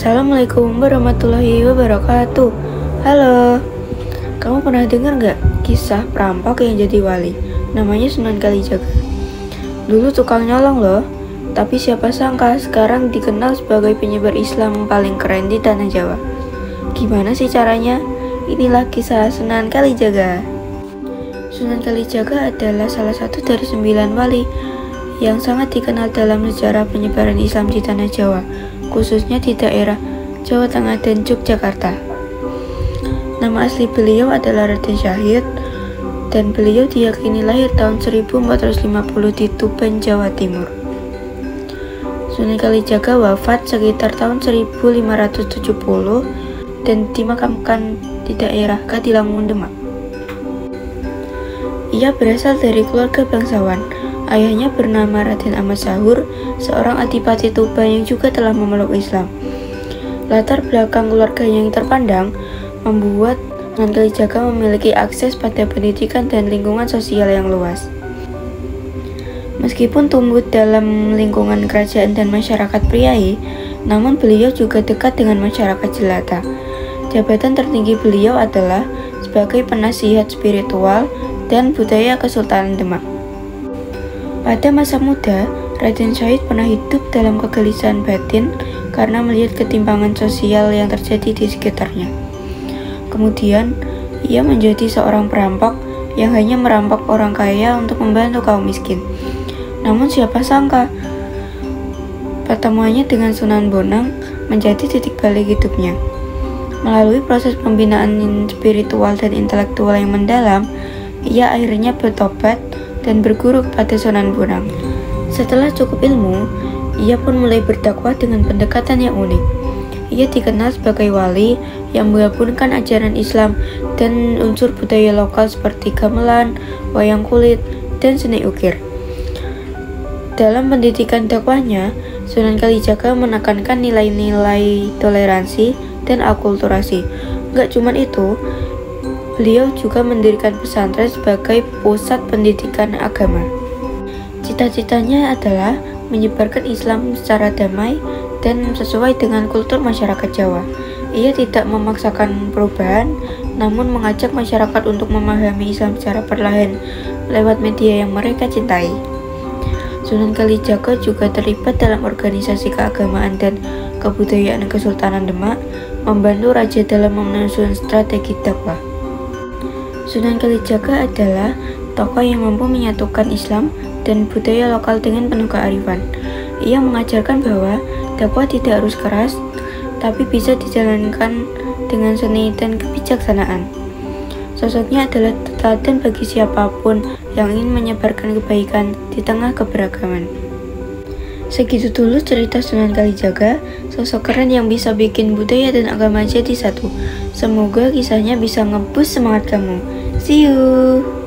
Assalamualaikum warahmatullahi wabarakatuh. Halo, kamu pernah dengar nggak kisah perampok yang jadi wali? Namanya Sunan Kalijaga. Dulu tukang nyolong loh, tapi siapa sangka sekarang dikenal sebagai penyebar Islam paling keren di tanah Jawa. Gimana sih caranya? Inilah kisah Sunan Kalijaga. Sunan Kalijaga adalah salah satu dari 9 wali yang sangat dikenal dalam sejarah penyebaran Islam di tanah Jawa, khususnya di daerah Jawa Tengah dan Yogyakarta. Nama asli beliau adalah Raden Syahid, dan beliau diyakini lahir tahun 1450 di Tuban, Jawa Timur. Sunan Kalijaga wafat sekitar tahun 1570 dan dimakamkan di daerah Katilangun, Demak. Ia berasal dari keluarga bangsawan. Ayahnya bernama Raden Ahmad Sahur, seorang adipati Tuban yang juga telah memeluk Islam. Latar belakang keluarga yang terpandang membuat Sunan Kalijaga memiliki akses pada pendidikan dan lingkungan sosial yang luas. Meskipun tumbuh dalam lingkungan kerajaan dan masyarakat priai, namun beliau juga dekat dengan masyarakat jelata. Jabatan tertinggi beliau adalah sebagai penasihat spiritual dan budaya Kesultanan Demak. Pada masa muda, Raden Syahid pernah hidup dalam kegelisahan batin karena melihat ketimpangan sosial yang terjadi di sekitarnya. Kemudian, ia menjadi seorang perampok yang hanya merampok orang kaya untuk membantu kaum miskin. Namun siapa sangka, pertemuannya dengan Sunan Bonang menjadi titik balik hidupnya. Melalui proses pembinaan spiritual dan intelektual yang mendalam, ia akhirnya bertobat dan berguru kepada Sunan Bonang. Setelah cukup ilmu, ia pun mulai berdakwah dengan pendekatan yang unik. Ia dikenal sebagai wali yang menggabungkan ajaran Islam dan unsur budaya lokal seperti gamelan, wayang kulit, dan seni ukir. Dalam pendidikan dakwahnya, Sunan Kalijaga menekankan nilai-nilai toleransi dan akulturasi. Gak cuma itu, beliau juga mendirikan pesantren sebagai pusat pendidikan agama. Cita-citanya adalah menyebarkan Islam secara damai dan sesuai dengan kultur masyarakat Jawa. Ia tidak memaksakan perubahan, namun mengajak masyarakat untuk memahami Islam secara perlahan lewat media yang mereka cintai. Sunan Kalijaga juga terlibat dalam organisasi keagamaan dan kebudayaan Kesultanan Demak, membantu raja dalam menyusun strategi dakwah. Sunan Kalijaga adalah tokoh yang mampu menyatukan Islam dan budaya lokal dengan penuh kearifan. Ia mengajarkan bahwa dakwah tidak harus keras, tapi bisa dijalankan dengan seni dan kebijaksanaan. Sosoknya adalah teladan bagi siapapun yang ingin menyebarkan kebaikan di tengah keberagaman. Segitu dulu cerita Sunan Kalijaga, sosok keren yang bisa bikin budaya dan agama jadi satu. Semoga kisahnya bisa nge-boost semangat kamu. See you!